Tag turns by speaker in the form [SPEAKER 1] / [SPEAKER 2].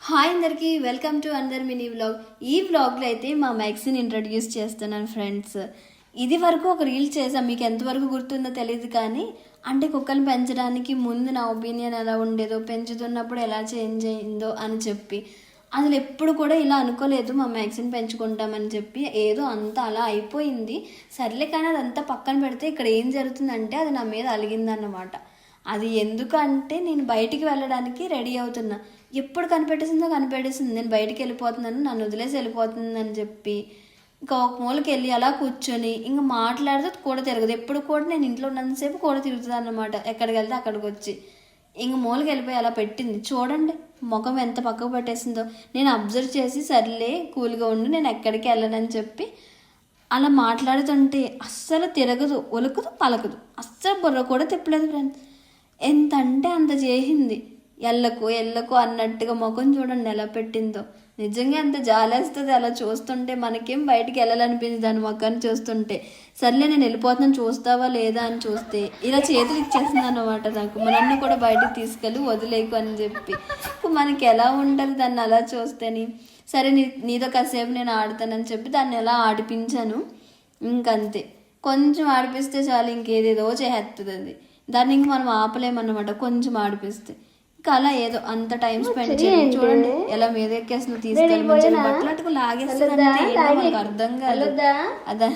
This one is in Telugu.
[SPEAKER 1] హాయ్ అందరికీ welcome to another mini vlog. ఈ వ్లాగ్లో అయితే మా మ్యాక్స్ని ఇంట్రడ్యూస్ చేస్తున్నాను ఫ్రెండ్స్. ఇది వరకు ఒక రీల్ చేసాం, మీకు ఎంతవరకు గుర్తుందో తెలియదు కానీ అంటే కుక్కలు పెంచడానికి ముందు నా ఒపీనియన్ ఎలా ఉండేదో, పెంచుతున్నప్పుడు ఎలా చేంజ్ అయిందో అని చెప్పి అసలు ఎప్పుడు కూడా ఇలా అనుకోలేదు మా మ్యాక్స్ని పెంచుకుంటామని చెప్పి. ఏదో అంతా అలా అయిపోయింది. సర్లే కానీ అదంతా పక్కన పెడితే ఇక్కడ ఏం జరుగుతుందంటే అది నా మీద అలిగిందన్నమాట. అది ఎందుకంటే నేను బయటికి వెళ్ళడానికి రెడీ అవుతున్నా, ఎప్పుడు కనిపెట్టేసింది నేను బయటికి వెళ్ళిపోతున్నాను, నన్ను వదిలేసి వెళ్ళిపోతుందని చెప్పి ఇంకా ఒక మూలకి వెళ్ళి అలా కూర్చొని ఇంకా మాట్లాడితే కూడా తిరగదు. ఎప్పుడు కూడా నేను ఇంట్లో ఉన్నంతసేపు కూడా తిరుగుతుంది అన్నమాట. ఎక్కడికి వెళ్తే అక్కడికి వచ్చి ఇంక మూలకి వెళ్ళిపోయి అలా పెట్టింది. చూడండి ముఖం ఎంత పక్కకు పెట్టేసిందో. నేను అబ్జర్వ్ చేసి సర్లే కూల్గా ఉండి నేను ఎక్కడికి వెళ్ళనని చెప్పి అలా మాట్లాడుతుంటే అస్సలు తిరగదు, ఒలుకుదు, పలకదు, అస్సలు బుర్ర కూడా తిప్పలేదు ఫ్రెండ్స్. ఎంత అంటే అంత చేసింది. ఎల్లకు అన్నట్టుగా ముఖం చూడండి ఎలా పెట్టిందో. నిజంగా అంత జాలేస్తుంది అలా చూస్తుంటే. మనకేం బయటికి వెళ్ళాలనిపించింది దాని ముఖాన్ని చూస్తుంటే. సర్లే నేను వెళ్ళిపోతున్నాను చూస్తావా లేదా అని చూస్తే ఇలా చేతులు ఇచ్చేసింది అన్నమాట నాకు. నన్ను కూడా బయటికి తీసుకెళ్ళి వదిలేకు అని చెప్పి. మనకి ఎలా ఉంటుంది దాన్ని అలా చూస్తేని. సరే నీతో కాసేపు నేను ఆడతానని చెప్పి దాన్ని ఎలా ఆడిపించాను. ఇంకంతే, కొంచెం ఆడిపిస్తే చాలు ఇంకేదేదో చేస్తుంది అది. దాన్ని ఇంక మనం ఆపలేమన్నమాట కొంచెం ఆడిపిస్తే. ఇంకా అలా ఏదో అంత టైం స్పెండ్ చేయండి. చూడండి ఎలా మీద ఎక్కేస్తుంది, తీసుకెళ్ళి మంచిగా బట్టలట్టుకు లాగేస్తుంది. అర్థం కాదు అదా